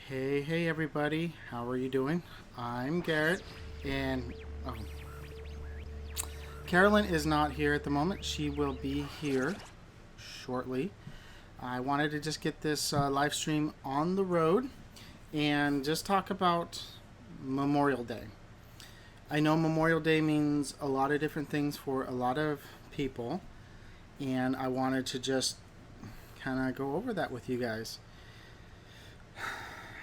Hey everybody, how are you doing? I'm Garrett, and oh, Carolyn is not here at the moment. She will be here shortly. I wanted to just get this live stream on the road and just talk about Memorial Day. I know Memorial Day means a lot of different things for a lot of people, and I wanted to just kind of go over that with you guys.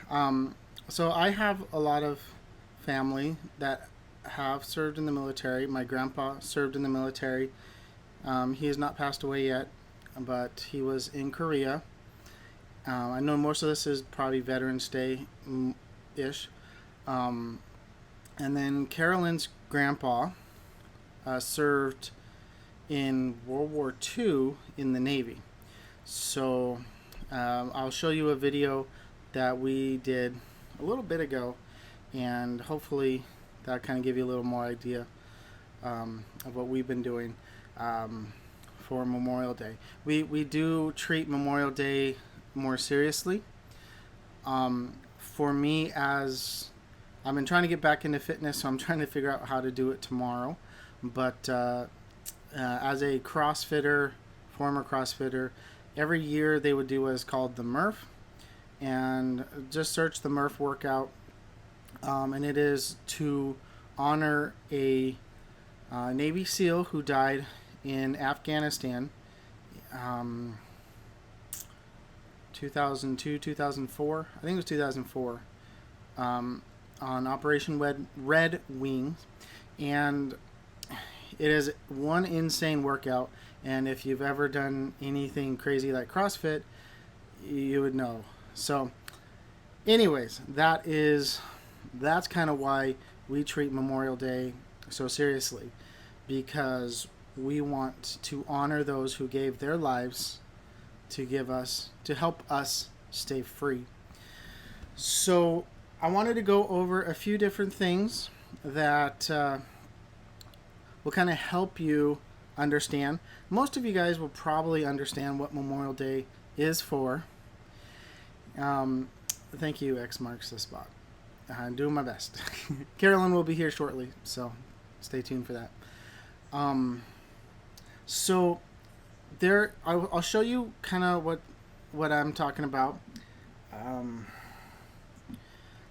Um, so I have a lot of family that have served in the military. My grandpa served in the military. He has not passed away yet, but he was in Korea. I know most of this is probably Veterans Day ish. Um, and then Carolyn's grandpa served in World War II in the Navy. So I'll show you a video that we did a little bit ago, and hopefully that kind of give you a little more idea of what we've been doing for Memorial Day. We do treat Memorial Day more seriously. For me, as I've been trying to get back into fitness, so I'm trying to figure out how to do it tomorrow. But as a CrossFitter, former CrossFitter, every year they would do what is called the Murph, and just search the Murph workout, and it is to honor a Navy SEAL who died in Afghanistan, 2002, 2004. I think it was 2004, on Operation Red Wings, and it is one insane workout. And if you've ever done anything crazy like CrossFit, you would know. So, anyways, that's kind of why we treat Memorial Day so seriously, because we want to honor those who gave their lives to help us stay free. So, I wanted to go over a few different things that will kind of help you understand. Most of you guys will probably understand what Memorial Day is for. Thank you, X marks the spot. I'm doing my best. Carolyn will be here shortly, so stay tuned for that. So I'll show you kind of what I'm talking about.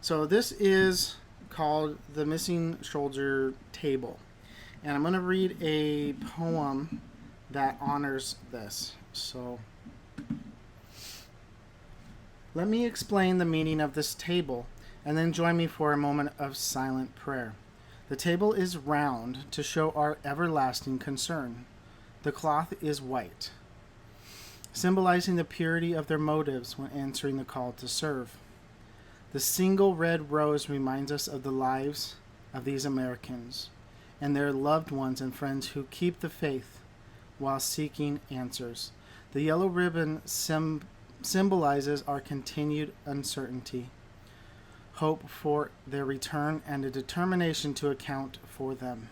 So this is called the Missing Shoulder Table, and I'm going to read a poem that honors this. So let me explain the meaning of this table, and then join me for a moment of silent prayer. The table is round to show our everlasting concern. The cloth is white, symbolizing the purity of their motives when answering the call to serve. The single red rose reminds us of the lives of these Americans and their loved ones and friends who keep the faith while seeking answers. The yellow ribbon symbolizes our continued uncertainty, hope for their return, and a determination to account for them.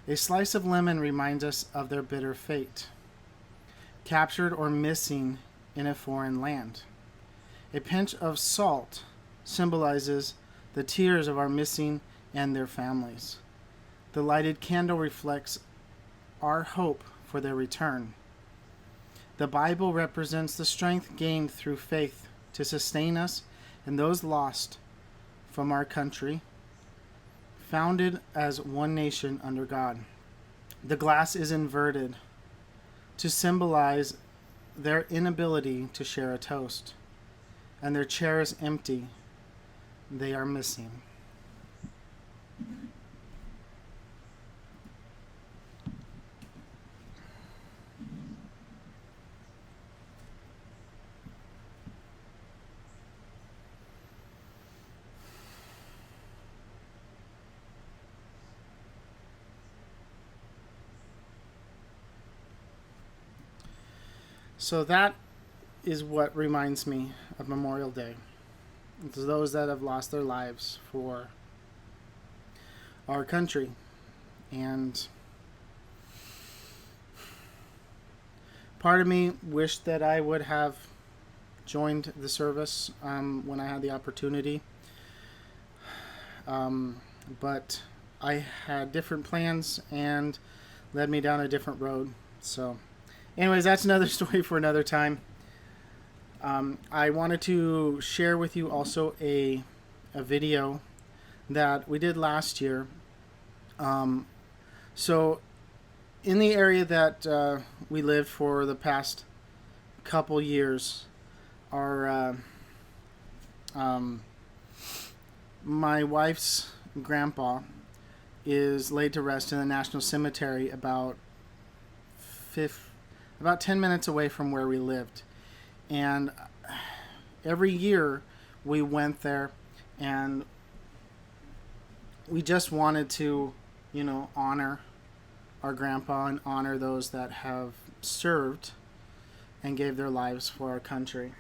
A slice of lemon reminds us of their bitter fate, captured or missing in a foreign land. A pinch of salt symbolizes the tears of our missing and their families. The lighted candle reflects our hope for their return. The Bible represents the strength gained through faith to sustain us and those lost from our country, founded as one nation under God. The glass is inverted to symbolize their inability to share a toast, and their chair is empty. They are missing. So that is what reminds me of Memorial Day. It's those that have lost their lives for our country. And part of me wished that I would have joined the service when I had the opportunity. But I had different plans and led me down a different road. So anyways, that's another story for another time. I wanted to share with you also a video that we did last year. So in the area that we lived for the past couple years, our my wife's grandpa is laid to rest in the National Cemetery about 10 minutes away from where we lived. And every year we went there, and we just wanted to, honor our grandpa and honor those that have served and gave their lives for our country.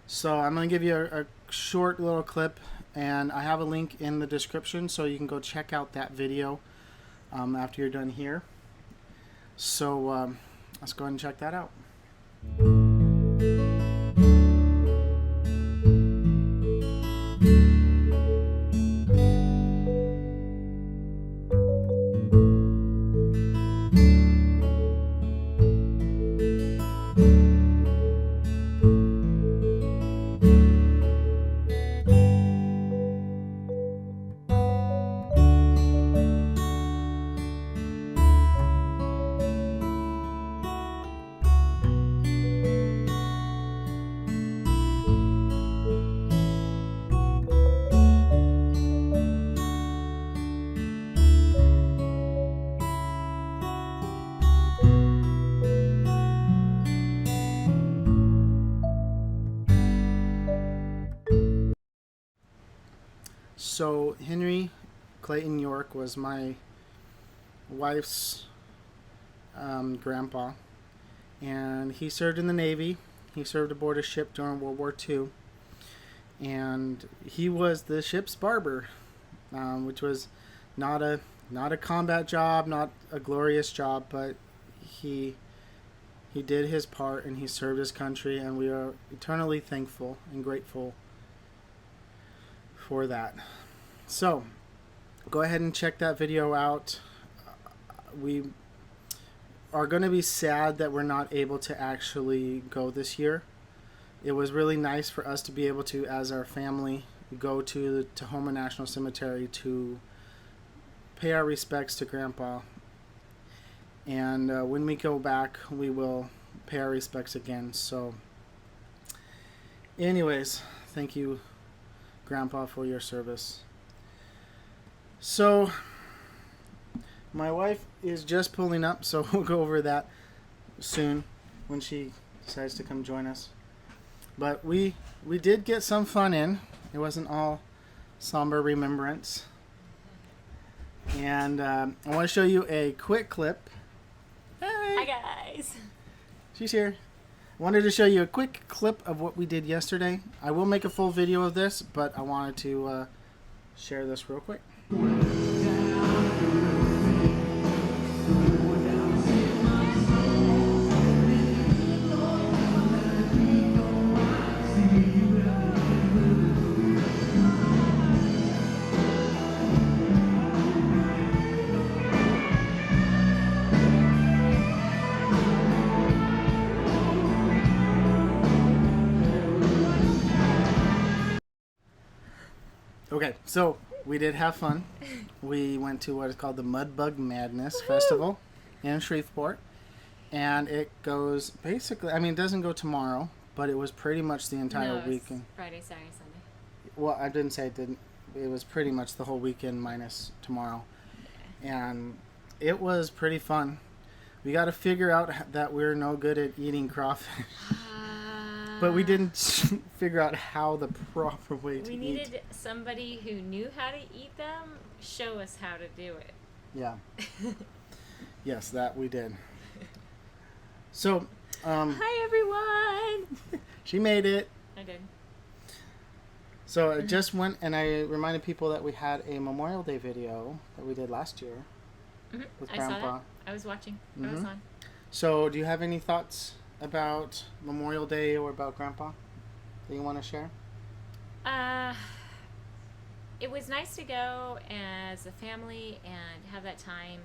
So I'm going to give you a short little clip, and I have a link in the description so you can go check out that video after you're done here. So let's go ahead and check that out. So Henry Clayton York was my wife's grandpa, and he served in the Navy. He served aboard a ship during World War II, and he was the ship's barber, which was not a combat job, not a glorious job, but he did his part and he served his country, and we are eternally thankful and grateful for that. So go ahead and check that video out. We are going to be sad that we're not able to actually go this year. It was really nice for us to be able to, as our family, go to Tahoma National Cemetery to pay our respects to Grandpa. And when we go back, we will pay our respects again. So anyways, thank you, Grandpa, for your service. So my wife is just pulling up, so we'll go over that soon when she decides to come join us. But we did get some fun in. It wasn't all somber remembrance. And I want to show you a quick clip. Hi guys. She's here. I wanted to show you a quick clip of what we did yesterday. I will make a full video of this, but I wanted to share this real quick. Okay, so we did have fun. We went to what is called the Mudbug Madness Festival in Shreveport. And it goes basically, it doesn't go tomorrow, but it was pretty much the entire weekend. Friday, Saturday, Sunday. Well, I didn't say it didn't. It was pretty much the whole weekend minus tomorrow. Yeah. And it was pretty fun. We got to figure out that we're no good at eating crawfish. But we didn't figure out how the proper way to eat. We needed somebody who knew how to eat them show us how to do it. Yeah. Yes, that we did. So, hi everyone! She made it. I did. So I just went and I reminded people that we had a Memorial Day video that we did last year with Grandpa. I saw that. I was watching. I was on. So do you have any thoughts about Memorial Day or about Grandpa? that you want to share? It was nice to go as a family and have that time,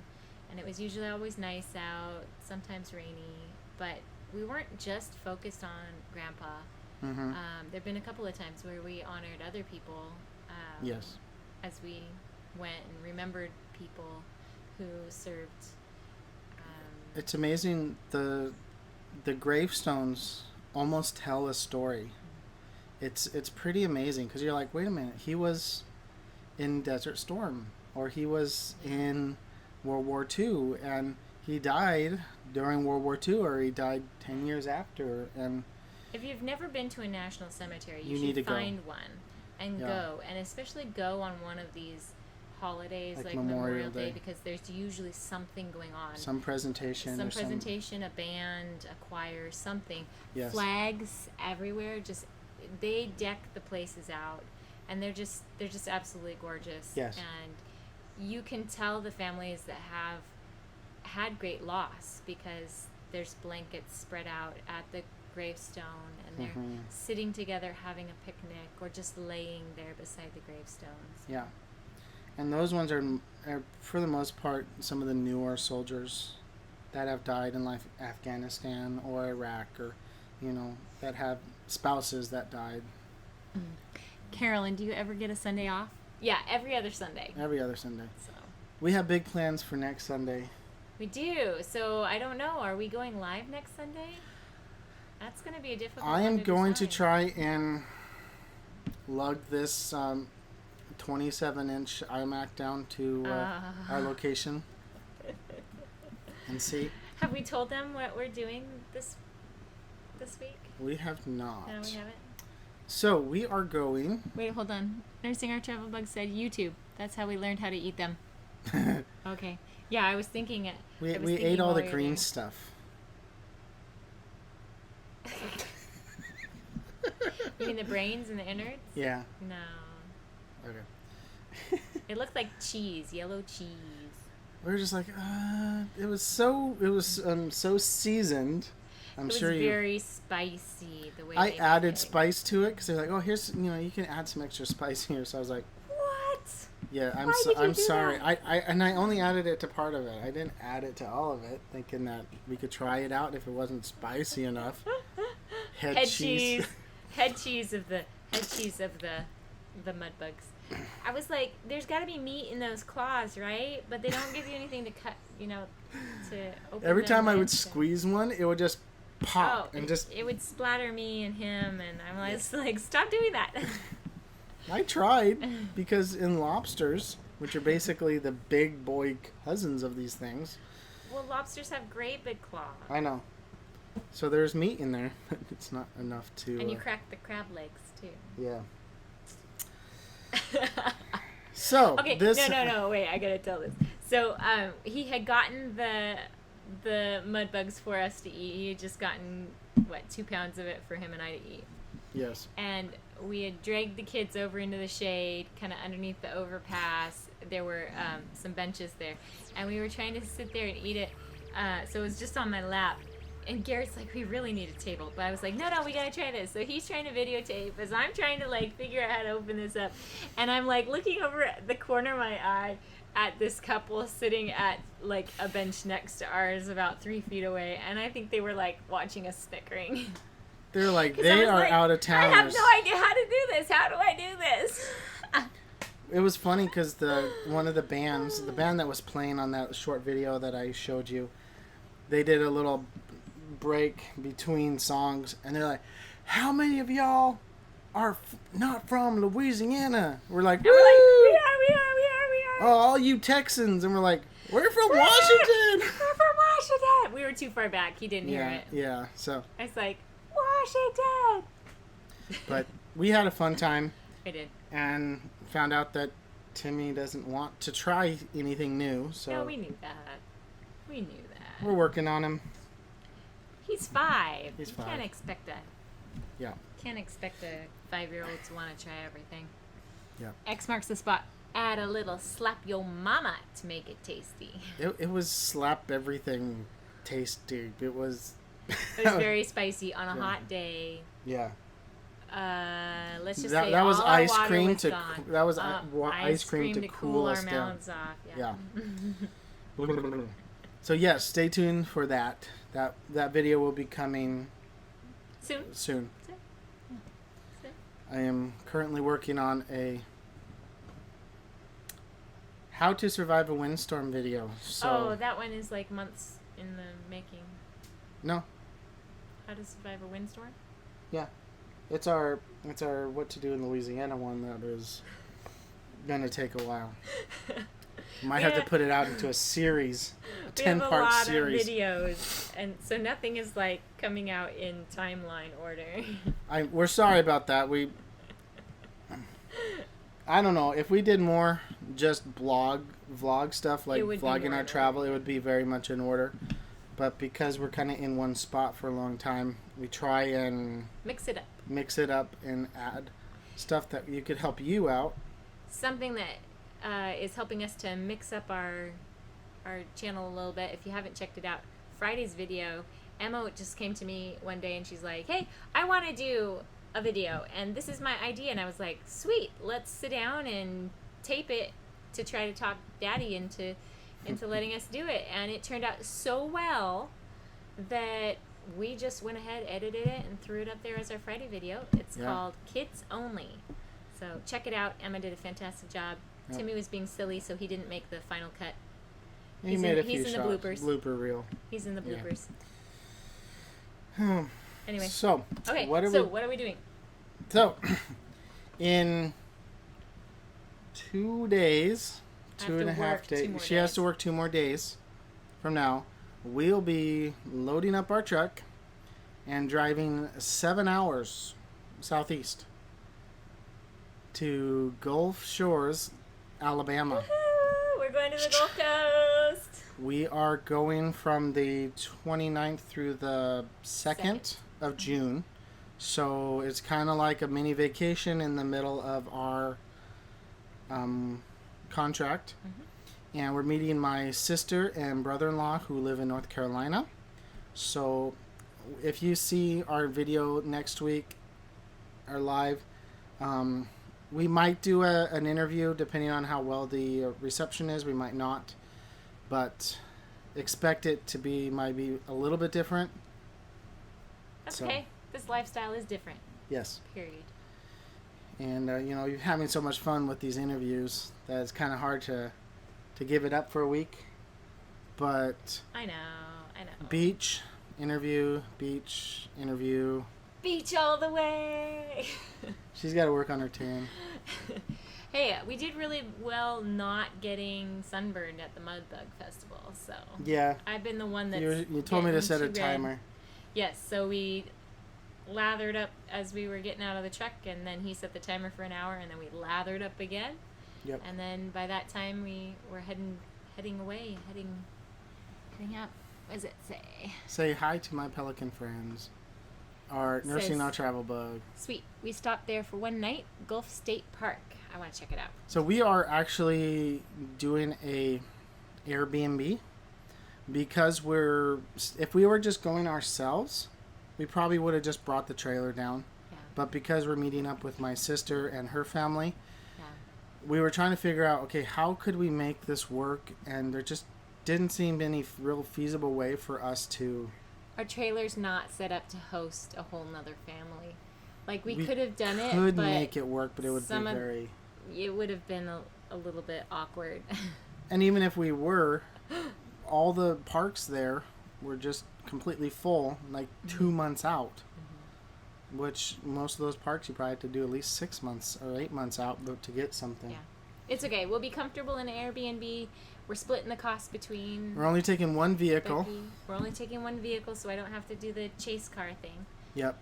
and it was usually always nice out, sometimes rainy, but we weren't just focused on Grandpa. Mm-hmm. There have been a couple of times where we honored other people Yes. as we went and remembered people who served. It's amazing, the gravestones almost tell a story. It's pretty amazing because you're like, wait a minute, he was in Desert Storm, or he was in World War II, and he died during World War II, or he died 10 years after. And If you've never been to a national cemetery, You you need to should go. find one and Yeah. go, and especially go on one of these holidays Like like Memorial Memorial Day, Day. because there's usually something going on. some presentation. Some or presentation, a band, a choir, something. Yes. Flags everywhere. Just they deck the places out, and they're just absolutely gorgeous. Yes. And you can tell the families that have had great loss because there's blankets spread out at the gravestone, and they're Mhm. sitting together having a picnic or just laying there beside the gravestones. Yeah. And those ones are, for the most part, some of the newer soldiers that have died in like Afghanistan or Iraq, or, that have spouses that died Carolyn, do you ever get a Sunday off? Yeah, every other Sunday. every other Sunday. So We have big plans for next Sunday. we do. So I don't know. Are we going live next Sunday? That's going to be a difficult I am one going to decide. try and lug this 27-inch iMac down to our location and see. Have we told them what we're doing this week? We have not. No, we haven't. So we are going. Wait, hold on. Nursing Our Travel Bug said YouTube. That's how we learned how to eat them. Okay. Yeah, I was thinking it. we I was we thinking ate all while the we were green there. stuff. You mean the brains and the innards? Yeah. No. Okay. It looked like cheese, yellow cheese. We were just like, it was so seasoned. I'm It was sure you. very spicy the way I they added made it. spice to it because they're like, oh, here's, you can add some extra spice here. So I was like, What? yeah, Why did you I'm do sorry. that? I only added it to part of it. I didn't add it to all of it, thinking that we could try it out if it wasn't spicy enough. Head cheese. Head cheese of the mud bugs. I was like, there's got to be meat in those claws, right? But they don't give you anything to cut, to open Every them time I would into. squeeze one, it would just pop and just. it would splatter me and him, and I'm like, stop doing that. I tried because in lobsters, which are basically the big boy cousins of these things. Well, lobsters have great big claws. I know. So there's meat in there, but it's not enough to. And you crack the crab legs too. Yeah. So Okay, this. no, wait, I gotta tell this. So, he had gotten the mud bugs for us to eat. He had just gotten 2 pounds of it for him and I to eat. Yes. And we had dragged the kids over into the shade, kind of underneath the overpass. There were some benches there, and we were trying to sit there and eat it. So it was just on my lap. And Garrett's like, we really need a table. But I was like, no, we gotta try this. So he's trying to videotape as I'm trying to figure out how to open this up. And I'm looking over at the corner of my eye at this couple sitting at a bench next to ours about 3 feet away. And I think they were watching us snickering. They're like, 'Cause I they was are like, out of I towners. have no idea how to do this. How do I do this? It was funny because one of the bands, the band that was playing on that short video that I showed you, they did a little break between songs, and they're like, how many of y'all are not from Louisiana? We're like, And woo! we are. Oh, all you Texans. And we're like, we're from Washington. We're from Washington. We were too far back. He didn't hear Yeah, it. yeah. So, I was like, Washington. but we had a fun time I did. and found out that Timmy doesn't want to try anything new. So No, we knew that. We knew that. we're working on him. He's 5. He's You 5. Can't expect Yeah. a 5-year-old to want to try everything. Yeah. X marks the spot. Add a little slap your mama to make it tasty. It was slap everything tasty. It was. It was very spicy on a Yeah. hot day. Yeah. Let's just That, say that was all our ice water cream was to gone. that was ice cream to cool our us down. mouths off. Yeah. So yes, stay tuned for that. That video will be coming Soon. soon. Soon. I am currently working on a how to survive a windstorm video. So Oh, that one is like months in the making. no, How to survive a windstorm? it's our what to do in Louisiana one that is gonna take a while. Might have to put it out into a series, a 10-part We have a lot series. of videos, and so nothing is like coming out in timeline order. We're sorry about that. I don't know if we did more just vlog stuff like It would be vlogging more our in travel, order. it would be very much in order. But because we're kind of in one spot for a long time, we try and Mix it up. mix it up and add stuff that you could help you out. Something that is helping us to mix up our channel a little bit. If you haven't checked it out, Friday's video, Emma just came to me one day and she's like, "Hey, I want to do a video, and this is my idea." And I was like, "Sweet, let's sit down and tape it to try to talk Daddy into letting us do it." And it turned out so well that we just went ahead, edited it, and threw it up there as our Friday video. It's called Kids Only. So check it out. Emma did a fantastic job. Yeah. Timmy was being silly, so he didn't make the final cut. He He's made in- a few he's in the shots. bloopers. Blooper reel. He's in the Yeah. bloopers. Anyway, So, okay. what are What are we doing? So, in 2 days, I have two and to a half work 2 days, more she has days. to work 2 more days from now. We'll be loading up our truck and driving 7 hours southeast to Gulf Shores, Alabama. Woohoo! We're going to the Gulf Coast. We are going from the 29th through the 2nd of June. So it's kind of like a mini vacation in the middle of our contract. Mm-hmm. And we're meeting my sister and brother-in-law who live in North Carolina. So if you see our video next week, our live, we might do an interview depending on how well the reception is. We might not. But expect it to be might be a little bit different. That's So- okay. This lifestyle is different. Yes. Period. And you're having so much fun with these interviews that it's kind of hard to give it up for a week. But I know. beach interview, beach interview. Beach all the way. She's got to work on her tan. Hey, we did really well not getting sunburned at the Mud Bug Festival. So Yeah. I've been the one that's You told me to getting set a too red. timer. Yes, so we lathered up as we were getting out of the truck, and then he set the timer for an hour, and then we lathered up again. Yep. And then by that time we were heading away, heading out. What does it say? Say hi to my pelican friends. Our nursing Says- our travel bug. Sweet. We stopped there for one night, Gulf State Park. I want to check it out. So we are actually doing a Airbnb because if we were just going ourselves, we probably would have just brought the trailer down. Yeah. But because we're meeting up with my sister and her family, Yeah. we were trying to figure out, okay, how could we make this work? And there just didn't seem any real feasible way for us to. Our trailer's not set up to host a whole nother family. Like we We could have done it, Could but make it work, but it would be some of- very. it would have been a little bit awkward. And even if we were, all the parks there were just completely full, like 2 months out. Which most of those parks you probably have to do at least 6 months or 8 months out to get something. Yeah. It's okay. We'll be comfortable in an Airbnb. We're splitting the cost between We're only taking one vehicle. Becky. We're only taking one vehicle, so I don't have to do the chase car thing. Yep.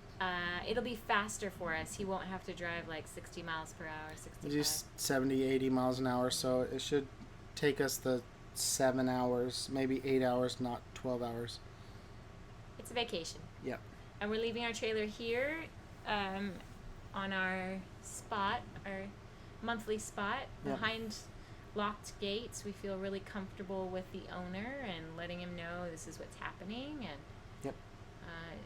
It'll be faster for us. He won't have to drive like 60 miles per hour, 65. Just 70, 80 miles an hour. So it should take us the 7 hours, maybe 8 hours, not 12 hours. It's a vacation. Yep. And we're leaving our trailer here on our spot, our monthly spot, Yep. behind locked gates. We feel really comfortable with the owner and letting him know this is what's happening, and Yep.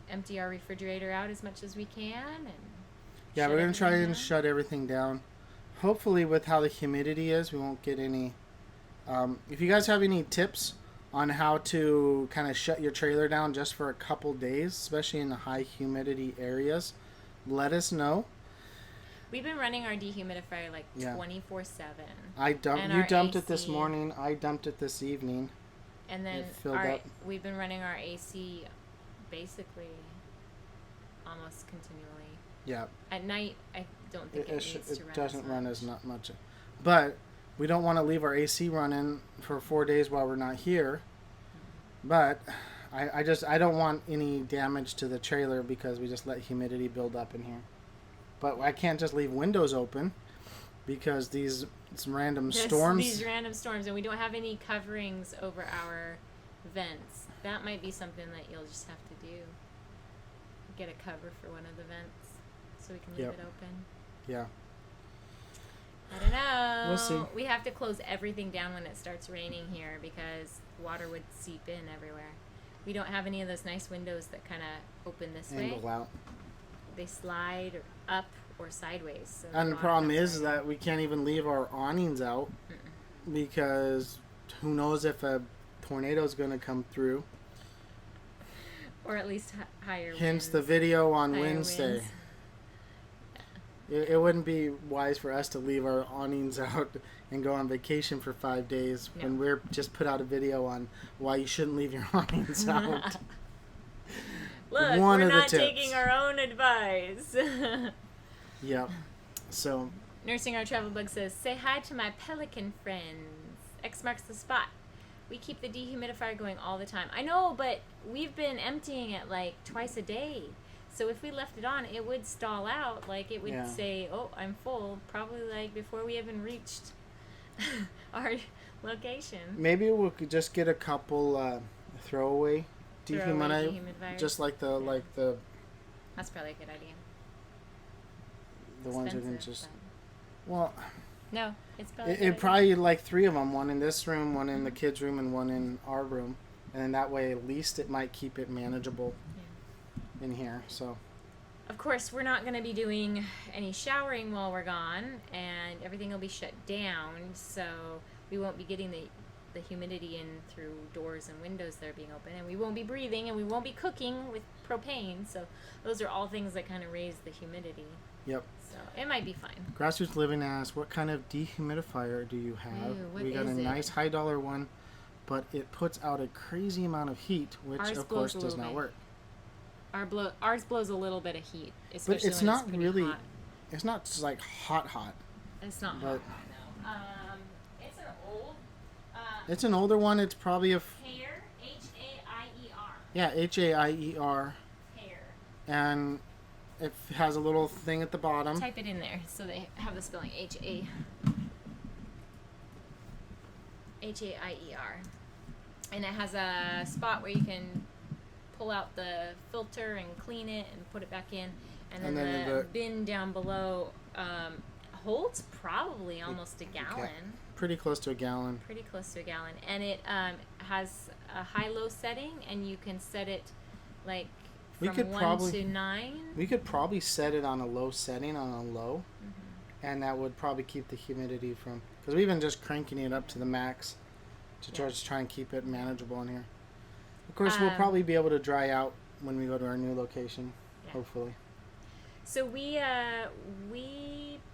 empty our refrigerator out as much as we can. And Yeah, we're going to try and shut everything down. Hopefully with how the humidity is, we won't get any... if you guys have any tips on how to kind of shut your trailer down just for a couple days, especially in the high humidity areas, let us know. We've been running our dehumidifier like 24/7. You dumped it this morning. I dumped it this evening. And then we've been running our AC basically almost continually. Yeah. At night, I don't think it needs to run. It doesn't run as not much. But we don't want to leave our AC running for 4 days while we're not here. But I don't want any damage to the trailer because we just let humidity build up in here. But I can't just leave windows open because these random storms. These random storms, and we don't have any coverings over our vents. That might be something that you'll just have to do. Get a cover for one of the vents so we can leave it open. Yeah. I don't know. We'll see. We have to close everything down when it starts raining here because water would seep in everywhere. We don't have any of those nice windows that kind of open this way. Angle out. They slide up or sideways. So and the problem is that we can't even leave our awnings out because who knows if a tornado is going to come through. Or at least higher winds. Hence the video on Wednesday. It wouldn't be wise for us to leave our awnings out and go on vacation for 5 days when we're just put out a video on why you shouldn't leave your awnings out. Look, we're not taking our own advice. Yep. So. Nursing Our Travel Bug says, say hi to my pelican friends. X marks the spot. We keep the dehumidifier going all the time. I know, but we've been emptying it like twice a day. So if we left it on, it would stall out. Like it would say, oh, I'm full. Probably like before we even reached our location. Maybe we could just get a couple throwaway dehumidifiers. Just like the. That's probably a good idea. The ones that can just. Well. No, it's probably. It probably like 3 of them. One in this room, one in the kids' room, and one in our room. And then that way, at least it might keep it manageable in here. So. Of course, we're not going to be doing any showering while we're gone, and everything will be shut down. So we won't be getting the humidity in through doors and windows that are being open, and we won't be breathing, and we won't be cooking with propane. So those are all things that kind of raise the humidity. Yep. So it might be fine. Grassroots Living asks, what kind of dehumidifier do you have? Ooh, we got a nice high dollar one, but it puts out a crazy amount of heat, which ours of course does not work. Ours blows a little bit of heat, especially but it's when not it's really hot. It's not just like hot. It's not hot, no. It's an old. It's an older one. It's probably a. Haier, H-A-I-E-R. Yeah, H-A-I-E-R. Haier. And it has a little thing at the bottom. Type it in there so they have the spelling H-A-I-E-R. And it has a spot where you can pull out the filter and clean it and put it back in. And then the bin down below holds probably almost a gallon. Okay. Pretty close to a gallon. Pretty close to a gallon. And it has a high-low setting, and you can set it like from 1 to 9. We could probably set it on a low setting, on a low, and that would probably keep the humidity from... Because we've been just cranking it up to the max to just try and keep it manageable in here. Of course, we'll probably be able to dry out when we go to our new location, hopefully. So we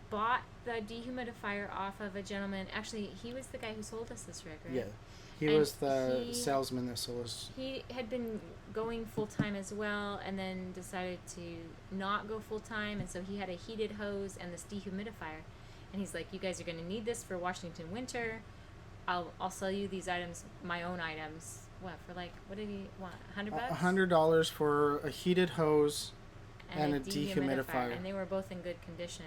bought the dehumidifier off of a gentleman. Actually, he was the guy who sold us this rig, right? Yeah. He was the salesman that sold us. He had been going full-time as well, and then decided to not go full-time, and so he had a heated hose and this dehumidifier. And he's like, you guys are going to need this for Washington winter. I'll sell you these items, my own items. What, for like, what did he want, $100? $100 for a heated hose and a dehumidifier. And they were both in good condition.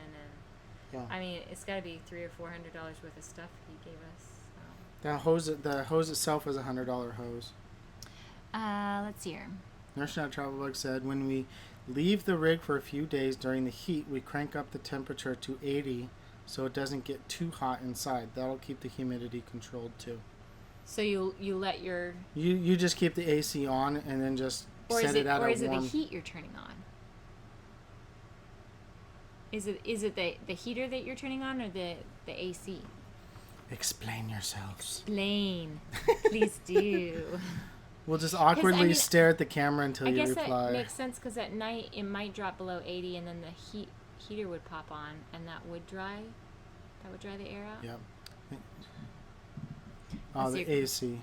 And I mean, it's got to be $300 or $400 worth of stuff he gave us. So. The hose itself was a $100 hose. Let's see here. Nursing Out Travel Bug said, when we leave the rig for a few days during the heat, we crank up the temperature to 80 so it doesn't get too hot inside. That'll keep the humidity controlled too. So you let your... You just keep the AC on and then just set it at a warm... Or is it the heat you're turning on? Is it the heater that you're turning on or the AC? Explain yourselves. Explain. Please do. We'll just awkwardly stare at the camera until I you guess reply. that makes sense because at night it might drop below 80 and then the heater would pop on and that would dry the air out. Yep. Oh, the AC.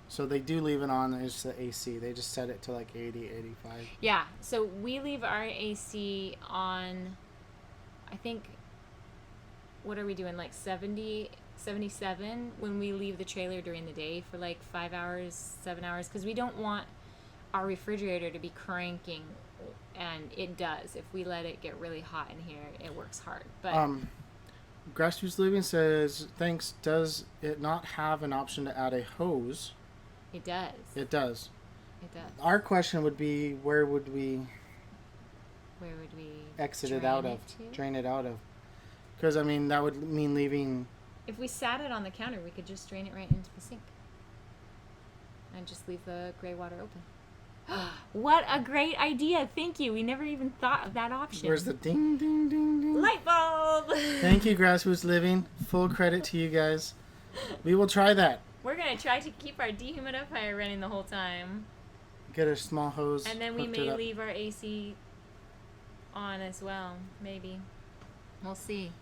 So they do leave it on. It's the AC. They just set it to like 80, 85. Yeah. So we leave our AC on, I think, what are we doing? Like 70, 77 when we leave the trailer during the day for like 5 hours, 7 hours. Because we don't want our refrigerator to be cranking. And it does. If we let it get really hot in here, it works hard. But Grassroots Living says, thanks. Does it not have an option to add a hose? It does. It does. It does. Our question would be, where would we exit it out of? Drain it out of? Because, I mean, that would mean leaving... If we sat it on the counter, we could just drain it right into the sink. And just leave the gray water open. What a great idea. Thank you. We never even thought of that option. Where's the ding, ding, ding, ding? Light bulb! Thank you, Grassroots Living. Full credit to you guys. We will try that. We're going to try to keep our dehumidifier running the whole time. Get a small hose. And then we may leave our AC on as well. Maybe. We'll see.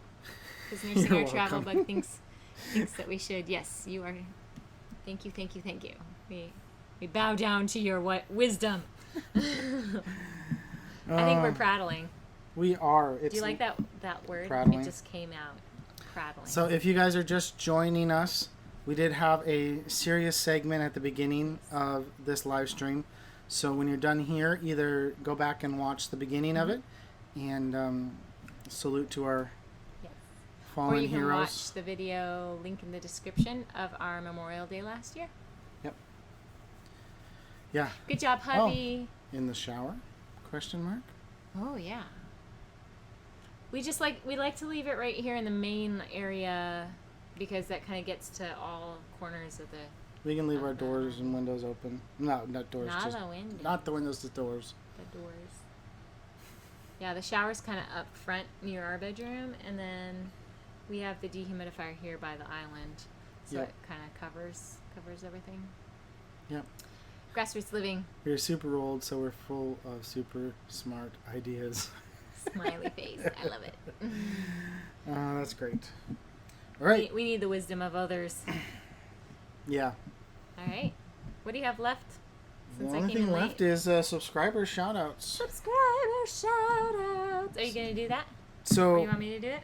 Because Nursing Our Travel Bug thinks that we should. Yes, you are. Thank you, thank you, thank you. We bow down to your wisdom. I think we're prattling. We are. Do you like that word? Prattling. It just came out. Prattling. So if you guys are just joining us, we did have a serious segment at the beginning of this live stream. So when you're done here, either go back and watch the beginning of it and salute to our fallen heroes. Or you can watch the video, link in the description, of our Memorial Day last year. Yep. Yeah. Good job, hubby. Oh, in the shower? Question mark? Oh, yeah. We like to leave it right here in the main area because that kind of gets to all corners of the... We can leave our doors and windows open. No, not doors. Not the windows. Not the windows, the doors. The doors. Yeah, the shower's kind of up front near our bedroom, and then we have the dehumidifier here by the island, so it kind of covers everything. Yep. Grassroots Living. We're super old, so we're full of super smart ideas. Smiley face. I love it. That's great. All right. We need the wisdom of others. Yeah. All right. What do you have left? The only thing left is subscriber shout-outs. Subscriber shout-outs. Are you going to do that? So, or you want me to do it?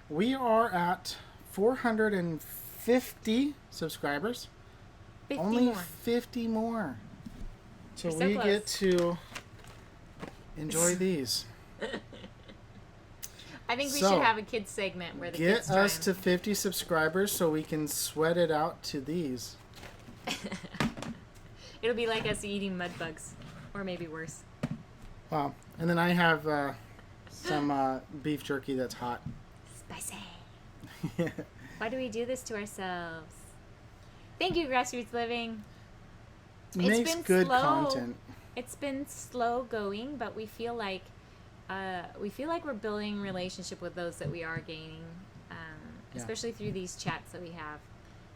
We are at 450 subscribers. 50 Only more. 50 more. So We're we close. get to enjoy these. I think we should have a kids segment where the kids get us to 50 subscribers so we can sweat it out to these. It'll be like us eating mud bugs, or maybe worse. Wow. And then I have some beef jerky that's hot. Spicy. Why do we do this to ourselves? Thank you, Grassroots Living. Makes good content. It's been slow going, but we feel like we're building relationship with those that we are gaining, especially through these chats that we have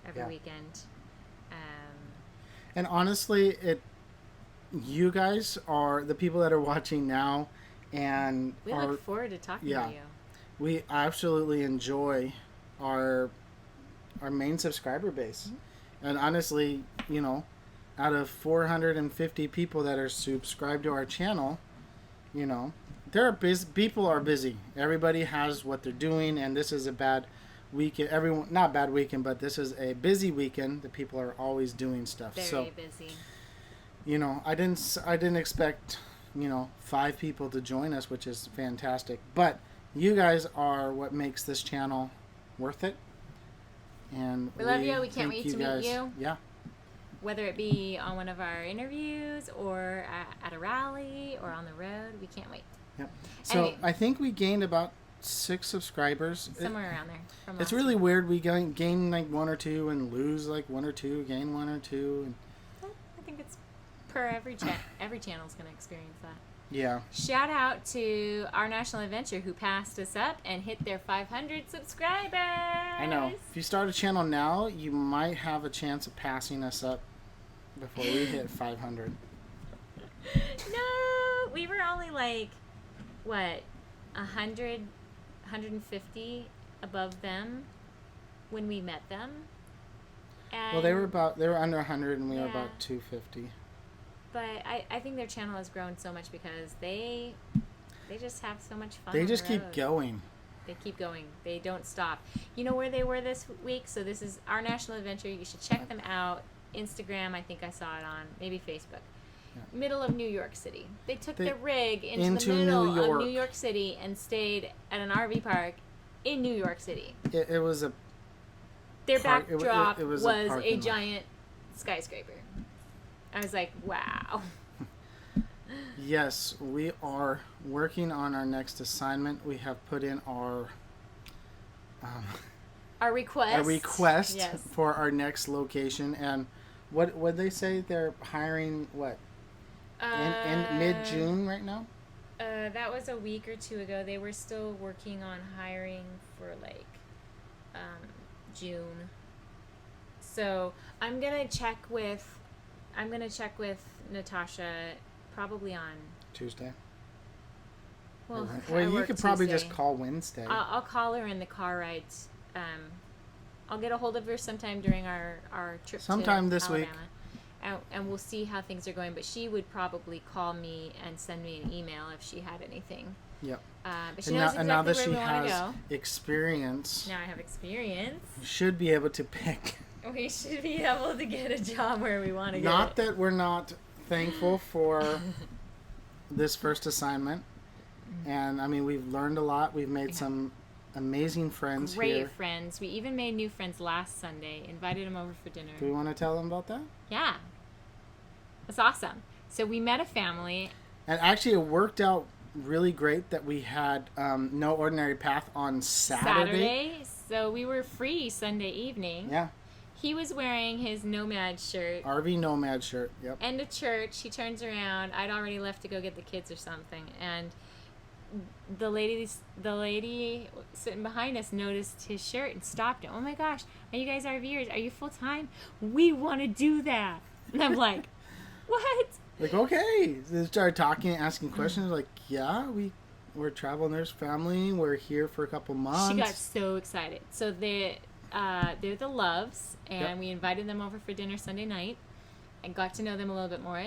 every weekend. And honestly, you guys are the people that are watching now, and we look forward to talking to you. We absolutely enjoy our main subscriber base. Mm-hmm. And honestly, out of 450 people that are subscribed to our channel, people are busy. Everybody has what they're doing, and this is a bad weekend. Not bad weekend, but this is a busy weekend. The people are always doing stuff. Very busy. I didn't expect 5 people to join us, which is fantastic. But you guys are what makes this channel worth it. And we love you. We can't wait to meet you. Yeah. Whether it be on one of our interviews or at a rally or on the road, we can't wait. Yep. So anyway, I think we gained about 6 subscribers. Somewhere around there. It's really weird. We gain like 1 or 2 and lose like 1 or 2, gain 1 or 2. And I think it's per every channel is going to experience that. Yeah. Shout out to our National Adventure who passed us up and hit their 500 subscribers. I know. If you start a channel now, you might have a chance of passing us up before we hit 500. No, we were only like, what, 100, 150 above them when we met them. And Well, they were under 100 and we were Yeah. about 250. But I think their channel has grown so much because they just have so much fun. They on just the keep road. going. They keep going. They don't stop. You know where they were this week? So this is our National Adventure. You should check them out. Instagram, I think I saw it on. Maybe Facebook. Yeah. Middle of New York City. They took They- their rig into into the middle New York. of New York City and stayed at an RV park in New York City. It was a Their Park- it wa- backdrop it was was, a a parking lot. giant skyscraper. I was like, wow. Yes, we are working on our next assignment. We have put in our Our request. Yes. for our next location, and what they say they're hiring in mid-June right now. That was a week or two ago. They were still working on hiring for like June. So I'm gonna check with Natasha probably on. Tuesday. Well, Well, I you work could probably Tuesday. just call Wednesday. I'll call her in the car rides. I'll get a hold of her sometime during our trip Sometime to this week. Alabama. And we'll see how things are going. But she would probably call me and send me an email if she had anything. Yep. But she And knows now, and now that exactly she where we want to has go. experience, Now I have experience. you should be able to pick. We should be able to get a job where we want to get Not it. that we're not thankful for this first assignment. And I mean, we've learned a lot. We've made some amazing friends Great here. friends. We even made new friends last Sunday. Invited them over for dinner. Do we want to tell them about that? Yeah. That's awesome. So we met a family. And actually, it worked out really great that we had No Ordinary Path on Saturday. So we were free Sunday evening. Yeah. He was wearing his Nomad shirt. RV Nomad shirt. Yep. And to church. He turns around. I'd already left to go get the kids or something. And the lady sitting behind us noticed his shirt and stopped him. Oh my gosh, are you guys RVers? Are you full time? We want to do that. And I'm like, what? Like, okay. They started talking, asking questions. Like, yeah, we're travel nurse family. We're here for a couple months. She got so excited. So they're the Loves, and Yep. we invited them over for dinner Sunday night and got to know them a little bit more.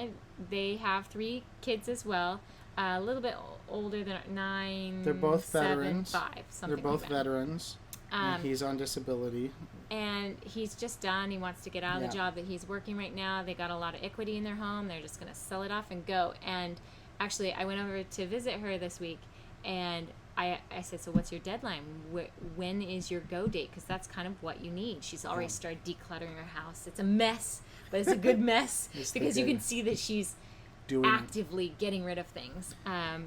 They have 3 kids as well, a little bit older than 9. They're both 7, veterans. 5. Something They're both like that. veterans. And he's on disability. And he's just done. He wants to get out of the Yeah. job that he's working right now. They got a lot of equity in their home. They're just going to sell it off and go. And actually, I went over to visit her this week, and I said, so what's your deadline? When is your go date? Because that's kind of what you need. She's already started decluttering her house. It's a mess, but it's a good mess because you can see that she's actively getting rid of things.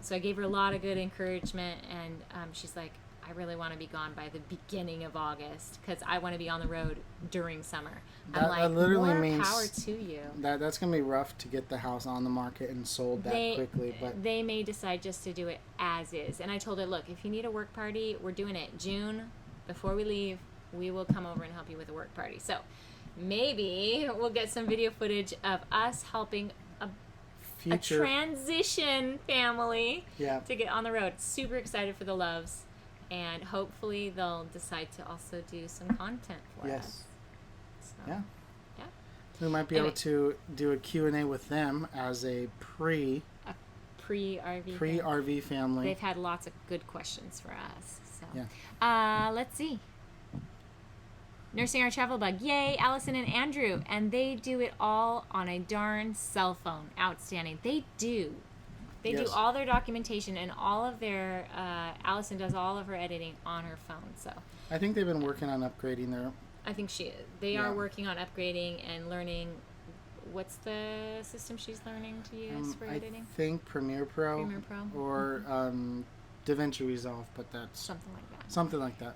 So I gave her a lot of good encouragement, and she's like, I really want to be gone by the beginning of August because I want to be on the road during summer. I'm like, that literally more means power to you. That's gonna be rough to get the house on the market and sold that quickly. But they may decide just to do it as is. And I told her, look, if you need a work party, we're doing it June. Before we leave, we will come over and help you with a work party. So maybe we'll get some video footage of us helping a transition family to get on the road. Super excited for the Loves. And hopefully they'll decide to also do some content for us. So, yeah. Yeah. We might be able to do a Q&A with them as a pre-RV family. They've had lots of good questions for us. So, yeah. Let's see. Nursing Our Travel Bug. Yay, Allison and Andrew. And they do it all on a darn cell phone. Outstanding. They do. They do all their documentation and all of their, Allison does all of her editing on her phone. So I think they've been working on upgrading their... I think they are working on upgrading and learning. What's the system she's learning to use for editing? I think Premiere Pro. Or DaVinci Resolve, but that's... Something like that. Something like that.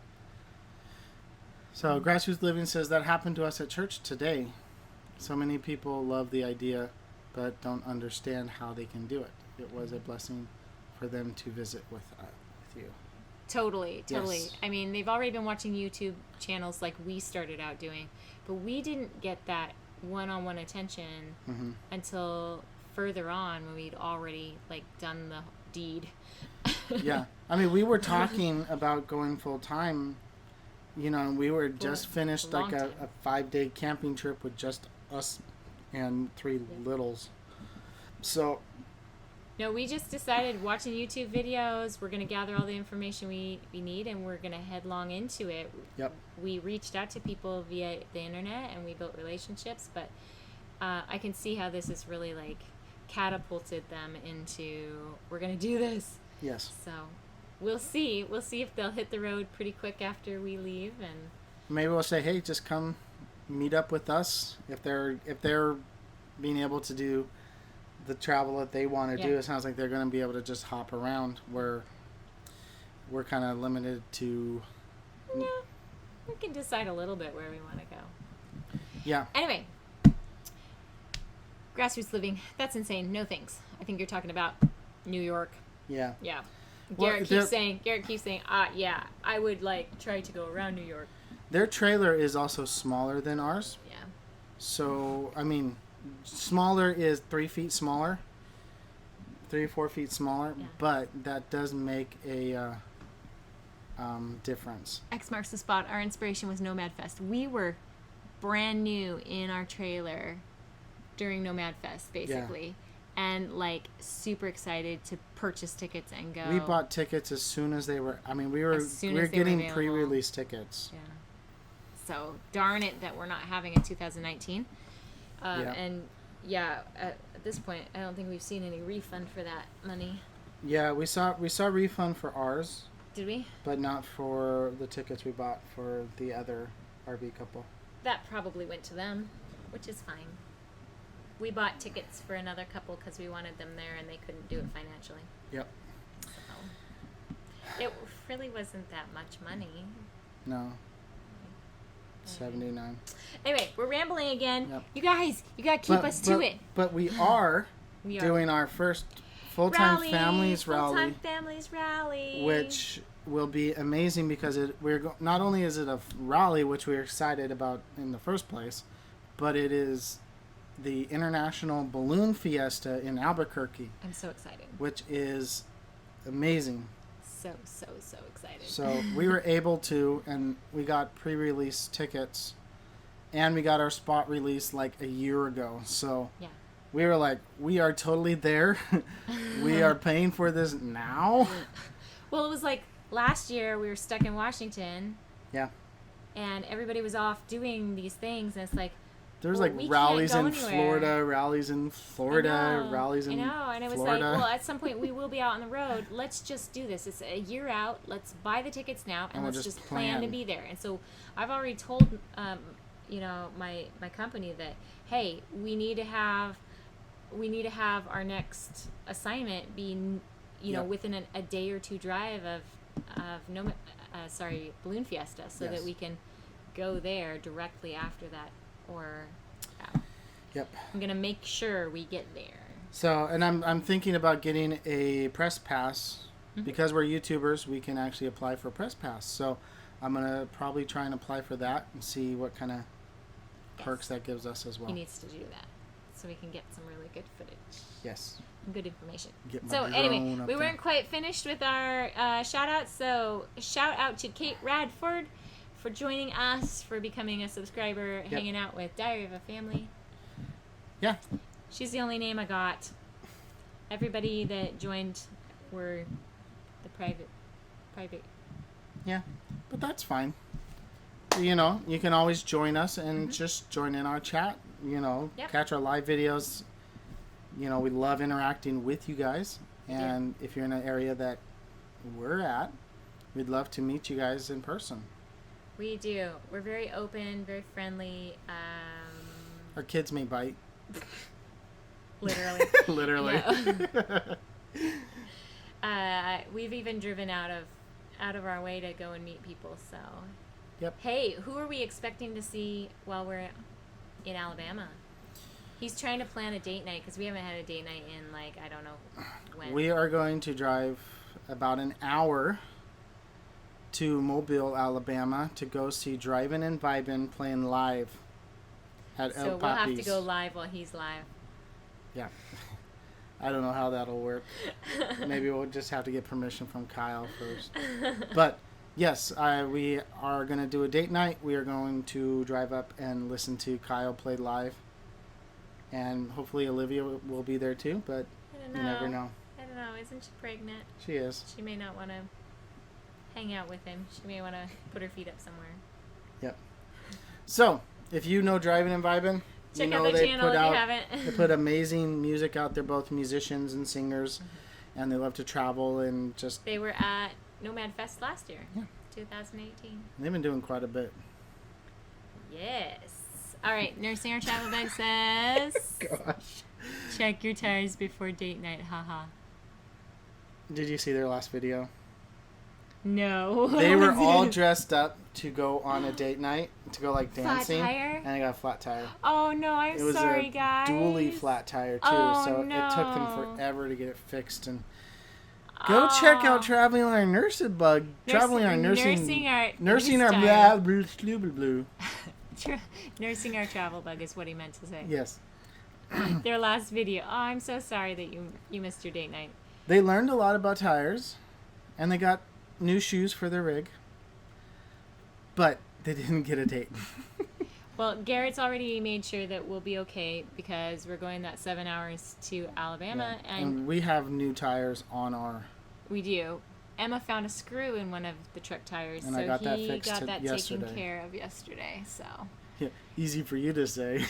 So Grassroots Living says that happened to us at church today. So many people love the idea but don't understand how they can do it. it was a blessing for them to visit with you. Totally. Yes. I mean, they've already been watching YouTube channels like we started out doing, but we didn't get that one-on-one attention until further on when we'd already like done the deed. Yeah. I mean, we were talking about going full time, you know, and we were just finished like a 5-day camping trip with just us and 3 littles. So no, we just decided watching YouTube videos, we're going to gather all the information we need, and we're going to headlong into it. Yep. We reached out to people via the internet, and we built relationships, but I can see how this has really, like, catapulted them into, we're going to do this. Yes. So we'll see. We'll see if they'll hit the road pretty quick after we leave, and maybe we'll say, hey, just come meet up with us. If they're being able to do the travel that they want to do, it sounds like they're going to be able to just hop around, where we're kind of limited to... No, we can decide a little bit where we want to go. Yeah. Anyway, grassroots living, that's insane. No thanks. I think you're talking about New York. Yeah. Yeah. Well, Garrett keeps saying, yeah, I would like try to go around New York. Their trailer is also smaller than ours. Yeah. So, I mean, smaller is 3 feet smaller, 3 or 4 feet smaller, but that does make a difference. X marks the spot. Our inspiration was Nomad Fest. We were brand new in our trailer during Nomad Fest, basically. And like super excited to purchase tickets and go. We bought tickets as soon as they were. I mean, we were getting pre-release tickets. Yeah. So darn it that we're not having a 2019. And at this point, I don't think we've seen any refund for that money. Yeah, we saw refund for ours. Did we? But not for the tickets we bought for the other RV couple. That probably went to them, which is fine. We bought tickets for another couple because we wanted them there and they couldn't do it financially. Yep. So, it really wasn't that much money. No. 79. Anyway, we're rambling again. Yep. You guys, you gotta keep us to it. But we are doing our first Fulltime Families Rally. Fulltime Families Rally. Which will be amazing because not only is it a rally, which we're excited about in the first place, but it is the International Balloon Fiesta in Albuquerque. I'm so excited. Which is amazing. So excited. So we were able to, and we got pre-release tickets, and we got our spot release like a year ago. So we were like, we are totally there. We are paying for this now. Well, it was like last year we were stuck in Washington. Yeah. And everybody was off doing these things, and it's like, there's like rallies in Florida, rallies in Florida, rallies in Florida. And it was like, well, at some point we will be out on the road. Let's just do this. It's a year out. Let's buy the tickets now, and let's just plan to be there. And so I've already told, my company that, hey, we need to have our next assignment be, within a day or two drive of Balloon Fiesta, so that we can go there directly after that. I'm gonna make sure we get there. So, and I'm thinking about getting a press pass because we're YouTubers. We can actually apply for a press pass. So, I'm gonna probably try and apply for that and see what kind of perks that gives us as well. He needs to do that so we can get some really good footage. Yes. Good information. So anyway, we weren't quite finished with our shout outs. So shout out to Kate Radford for joining us, for becoming a subscriber, hanging out with Diary of a Family. Yeah. She's the only name I got. Everybody that joined were the private. Yeah, but that's fine. You know, you can always join us and just join in our chat. Catch our live videos. We love interacting with you guys. And if you're in an area that we're at, we'd love to meet you guys in person. We do. We're very open, very friendly. Our kids may bite. Literally. Literally. We've even driven out of our way to go and meet people. So. Yep. Hey, who are we expecting to see while we're in Alabama? He's trying to plan a date night because we haven't had a date night in, like, I don't know when. We are going to drive about an hour to Mobile, Alabama to go see Drivin' and Vibin' playing live at El So we'll have to Papi's. go live while he's live. Yeah. I don't know how that'll work. Maybe we'll just have to get permission from Kyle first. But yes, we are going to do a date night. We are going to drive up and listen to Kyle play live. And hopefully Olivia will be there too, but I don't you know. never know. I don't know. Isn't she pregnant? She is. She may not want to hang out with him. She may want to put her feet up somewhere. Yep. So, if you know Drivin' and Vibin', Check you know out the they channel put if out you haven't. they put amazing music out. They're both musicians and singers, and they love to travel and just. They were at Nomad Fest last year, Yeah. 2018. They've been doing quite a bit. Yes. All right. Nursing Our Travel Bag says, Gosh. check your tires before date night. Haha. Did you see their last video? No. They were all dressed up to go on a date night, to go like Flat dancing, tire? and they got a flat tire. Oh no, I'm It was sorry, a guys. dually flat tire too, Oh, so no. it took them forever to get it fixed. And go check out Traveling on Our Nursing Bug. Traveling on Nursing Our blah, blah, blah, blah, blah. Nursing Our Travel Bug is what he meant to say. Yes. Their last video. Oh, I'm so sorry that you missed your date night. They learned a lot about tires, and they got new shoes for their rig, but they didn't get a date. Well, Garrett's already made sure that we'll be okay because we're going that 7 hours to Alabama, Yeah. and And we have new tires on our. we do. Emma found a screw in one of the truck tires, And so I got that he fixed got that yesterday. taken care of yesterday. So Yeah, easy for you to say.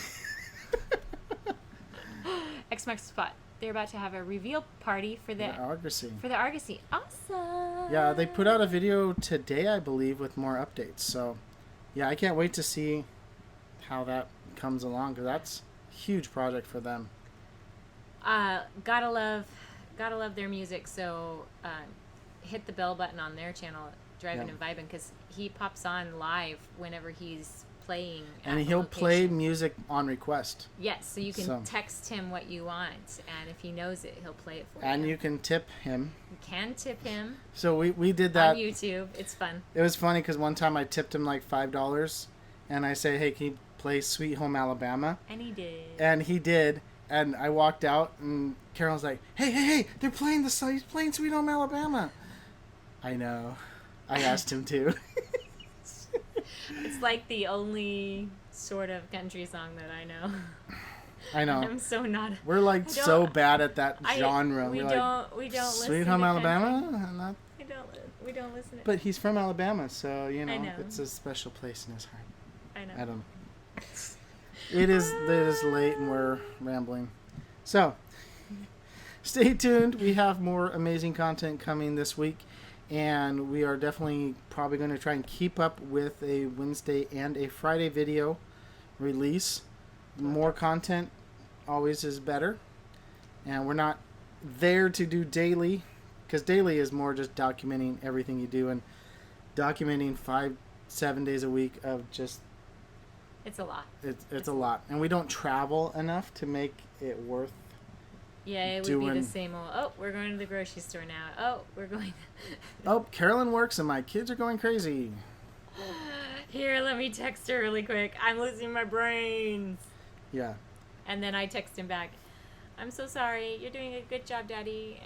X-Max Spot. They're about to have a reveal party for the Argosy. Argosy. Awesome. Yeah, they put out a video today, I believe, with more updates. So, yeah, I can't wait to see how that comes along because that's a huge project for them. Gotta love their music. So hit the bell button on their channel, Drivin' Yeah. and Vibin', because he pops on live whenever he's playing. And at the he'll play location. music on request. Yes, so you can So. text him what you want, and if he knows it, he'll play it for you. And you can tip him. You can tip him So we did that. on YouTube. It's fun. It was funny because one time I tipped him like $5, and I say, "Hey, can you play Sweet Home Alabama?" And he did. And he did. And I walked out, and Carol's like, "Hey! They're playing he's playing Sweet Home Alabama." I know. I asked him to. It's like the only sort of country song that I know. I know. I'm so not. We're like I don't- so bad at that genre. We We're don't. We like, don't listen. Sweet Home to Alabama. country. Not- We don't listen. To But he's from Alabama, so I know. it's a special place in his heart. I know. I don't know. It is late and we're rambling. So, stay tuned. We have more amazing content coming this week, and we are definitely probably going to try and keep up with a Wednesday and a Friday video release. More content always is better, and we're not there to do daily, because daily is more just documenting everything you do and documenting 5-7 days a week of just It's a lot. it's a lot, and we don't travel enough to make it worth. Yeah, it would be Doing- the same old. Oh, we're going to the grocery store now. Oh, we're going. Oh, Carolyn works and my kids are going crazy. Here, let me text her really quick. I'm losing my brains. Yeah. And then I text him back. I'm so sorry. You're doing a good job, Daddy.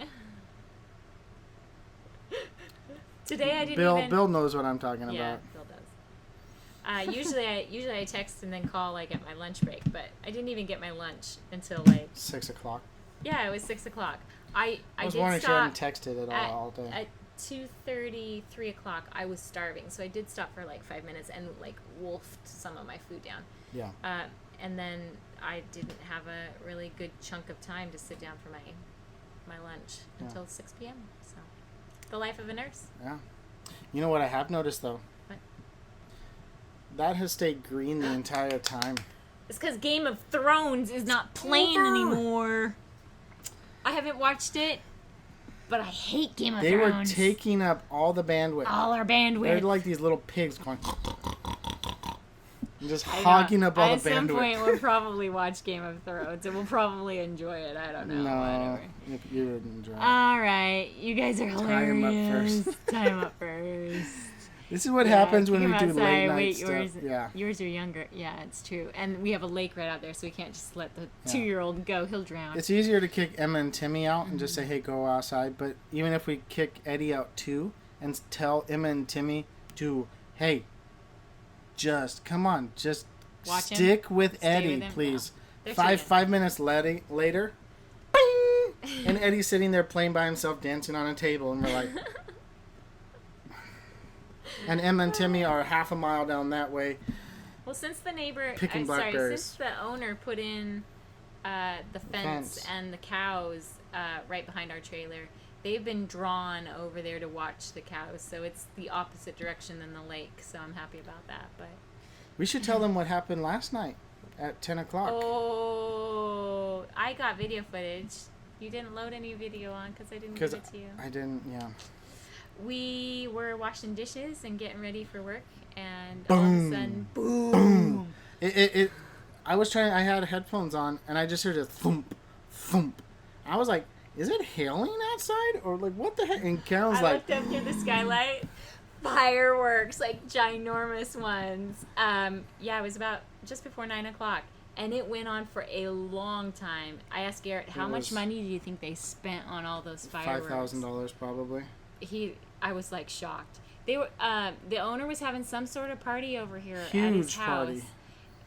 Today I didn't even. Bill knows what I'm talking Yeah, about. Bill does. Usually I text and then call like at my lunch break, but I didn't even get my lunch until like 6 o'clock. yeah, it was 6 o'clock. I was did wondering if you stop hadn't texted at all day. at 2:30, 3 o'clock. I was starving, so I did stop for like 5 minutes and like wolfed some of my food down. Yeah. And then I didn't have a really good chunk of time to sit down for my lunch until 6 p.m. So, the life of a nurse. Yeah. You know what I have noticed though? What? That has stayed green the entire time. It's because Game of Thrones is not playing anymore. I haven't watched it, but I hate Game of They were Thrones. taking up all the bandwidth. all our bandwidth. They're like these little pigs going. just hogging up all the bandwidth. At some point, we'll probably watch Game of Thrones, and we'll probably enjoy it. I don't know. No, whatever. You wouldn't enjoy it. All right, you guys are hilarious. Tie 'em up first. Tie 'em up first. This is what happens when we do late night wait, stuff. Yours are younger. Yeah, it's true. And we have a lake right out there, so we can't just let the 2-year-old go. He'll drown. It's easier to kick Emma and Timmy out and just say, hey, go outside. But even if we kick Eddie out too and tell Emma and Timmy to, hey, just come on, just stick with Eddie, please. No. 5 minutes later, bing! And Eddie's sitting there playing by himself, dancing on a table, and we're like... And Emma and Timmy are half a mile down that way. Well, since the neighbor... Picking blackberries. Since the owner put in the fence and the cows right behind our trailer, they've been drawn over there to watch the cows. So it's the opposite direction than the lake. So I'm happy about that. But we should tell them what happened last night at 10 o'clock. Oh, I got video footage. You didn't load any video on because I didn't give it to you. I didn't, yeah. We were washing dishes and getting ready for work, and boom. all of a sudden, boom! I had headphones on, and I just heard a thump, thump. I was like, is it hailing outside? Or like, what the heck? And Carol's I looked up through the skylight, fireworks, like ginormous ones. It was about just before 9 o'clock. And it went on for a long time. I asked Garrett, how much money do you think they spent on all those fireworks? $5,000 probably. I was like shocked. They were the owner was having some sort of party over here at his house.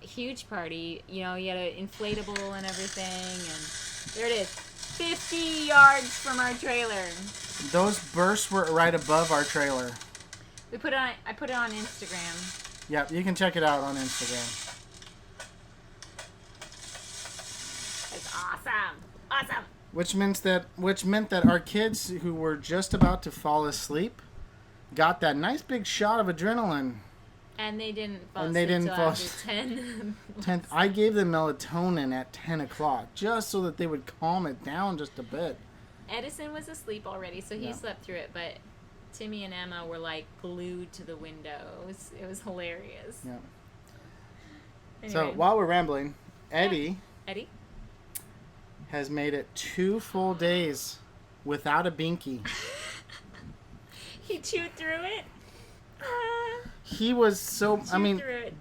Huge party. You know, he had an inflatable and everything, and there it is, 50 yards from our trailer. Those bursts were right above our trailer. I put it on Instagram. Yeah, you can check it out on Instagram. It's awesome. Which meant that our kids who were just about to fall asleep got that nice big shot of adrenaline. And they didn't fall asleep until after 10. I gave them melatonin at 10 o'clock just so that they would calm it down just a bit. Edison was asleep already, so he slept through it, but Timmy and Emma were like glued to the window. It was hilarious. Yeah. Anyway. So while we're rambling, Eddie has made it 2 full days without a binky. He chewed through it. He was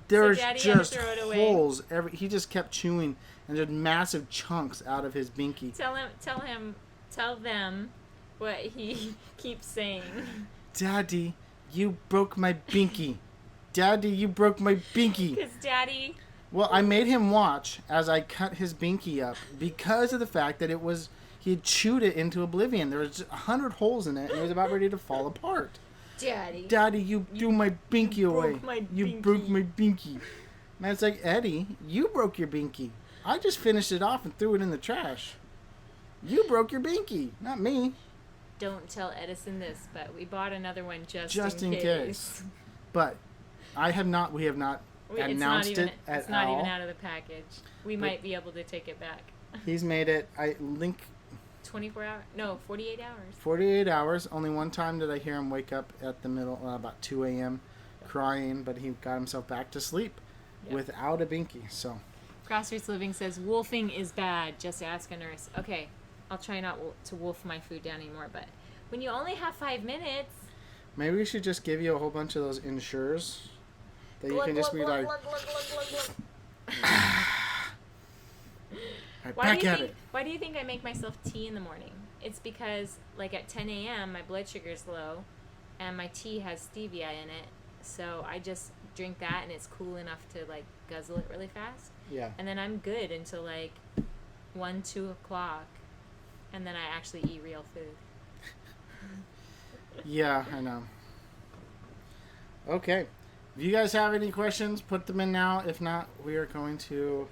there's just holes. He just kept chewing, and there's massive chunks out of his binky. Tell them what he keeps saying. Daddy, you broke my binky. Daddy, you broke my binky. Because Daddy... Well, I made him watch as I cut his binky up because of the fact that he had chewed it into oblivion. There was 100 holes in it, and it was about ready to fall apart. Daddy, you threw my binky away. You broke my binky. And I was like, Eddie, you broke your binky. I just finished it off and threw it in the trash. You broke your binky, not me. Don't tell Edison this, but we bought another one just in case. But we have not announced it at all. It's not even out of the package. We might be able to take it back. He's made it, 24 hours? No, 48 hours. 48 hours. Only one time did I hear him wake up at the middle, about 2 a.m. crying, but he got himself back to sleep without a binky. So, Grassroots Living says, wolfing is bad. Just ask a nurse. Okay, I'll try not to wolf my food down anymore, but when you only have 5 minutes... Maybe we should just give you a whole bunch of those Ensures that you can just be like... Why do you think I make myself tea in the morning? It's because, like, at 10 a.m., my blood sugar is low, and my tea has stevia in it, so I just drink that, and it's cool enough to, like, guzzle it really fast. Yeah. And then I'm good until, like, 1, 2 o'clock, and then I actually eat real food. Yeah, I know. Okay. If you guys have any questions, put them in now. If not, we are going to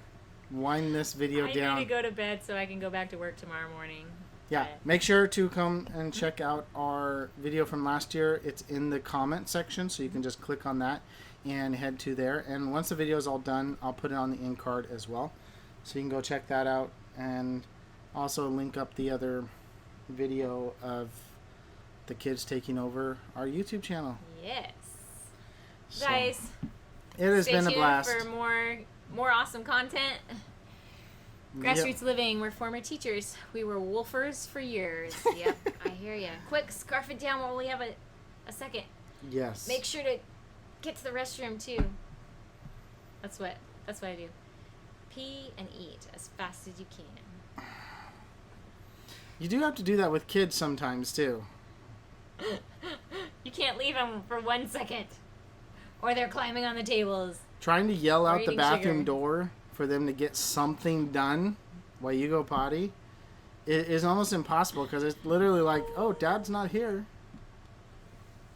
wind this video down. I need to go to bed so I can go back to work tomorrow morning. Yeah, make sure to come and check out our video from last year. It's in the comment section, so you can just click on that and head to there. And once the video is all done, I'll put it on the end card as well. So you can go check that out and also link up the other video of the kids taking over our YouTube channel. Yes. So, guys, It has Stay been a tuned blast. for more awesome content. Grassroots Living, we're former teachers. We were wolfers for years. Yep, I hear ya. Quick, scarf it down while we have a second. Yes. Make sure to get to the restroom too. That's what I do. Pee and eat as fast as you can. You do have to do that with kids sometimes too. You can't leave them for 1 second, or they're climbing on the tables. Trying to yell Or out the eating bathroom sugar. door for them to get something done while you go potty is almost impossible because it's literally like, oh, Dad's not here.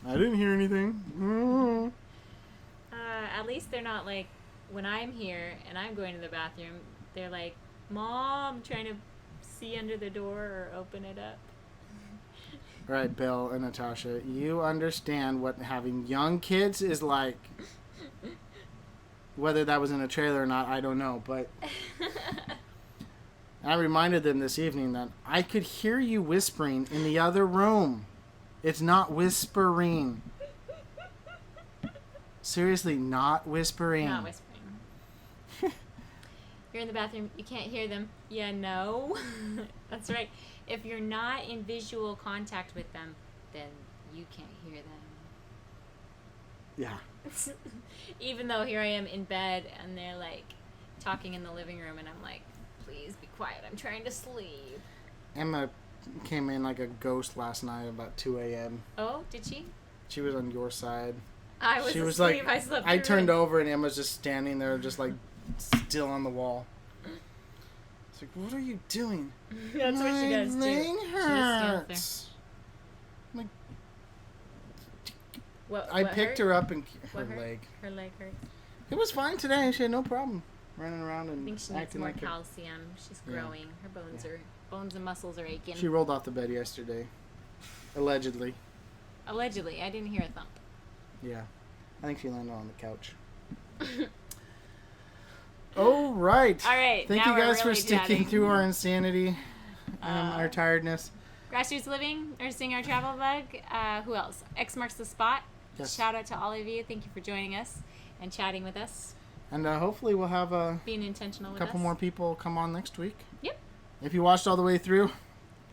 I didn't hear anything. At least they're not like, when I'm here and I'm going to the bathroom, they're like, Mom, trying to see under the door or open it up. Right, Bill and Natasha, you understand what having young kids is like. Whether that was in a trailer or not, I don't know. But I reminded them this evening that I could hear you whispering in the other room. It's not whispering. Seriously, not whispering. Not whispering. You're in the bathroom, you can't hear them. Yeah, no. That's right. If you're not in visual contact with them, then you can't hear them. Yeah. Even though here I am in bed and they're like talking in the living room and I'm like, please be quiet, I'm trying to sleep. Emma came in like a ghost last night about 2 a.m. Oh, did she? She was on your side. I was She was asleep. like, I slept I through turned it. over and Emma's just standing there, just like still on the wall. It's like, what are you doing? That's what she does My too. leg She just stands hurts. Like, What, I what picked hurt? her up and What her hurt? leg. Her leg hurt. It was fine today. She had no problem running around I and think she needs acting more like calcium. She's Yeah. growing. Her bones and muscles are aching. she rolled off the bed yesterday, allegedly. Allegedly, I didn't hear a thump. Yeah, I think she landed on the couch. All right. All right. Thank now you we're guys for really sticking chatting. through our insanity and our tiredness. Grassroots Living, nursing our travel bug. Who else? X marks the spot. Yes. Shout out to all of you. Thank you for joining us and chatting with us, And hopefully we'll have a being intentional with us. couple more people come on next week. Yep. If you watched all the way through,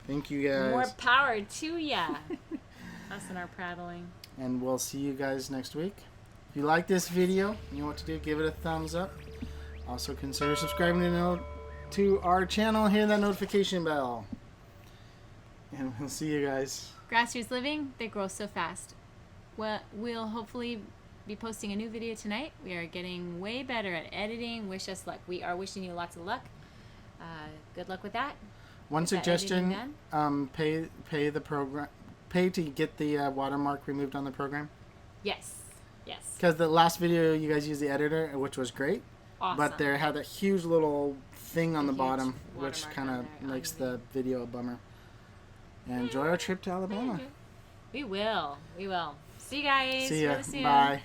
thank you guys. More power to ya. Us and our prattling. And we'll see you guys next week. If you like this video, you know what to do. Give it a thumbs up. Also consider subscribing to our channel. Hit that notification bell. And we'll see you guys. Grassroots Living, they grow so fast. Well, we'll hopefully be posting a new video tonight. We are getting way better at editing. Wish us luck. We are wishing you lots of luck. Good luck with that. One Get that suggestion: editing pay the program, pay to get the watermark removed on the program. Yes. Yes. Because the last video you guys used the editor, which was great, Awesome. but there had a huge little thing on the huge bottom, which watermark kind on of there on makes the the video a bummer. And enjoy our trip to Alabama. We will. We will. See you guys. See ya. really soon. Bye.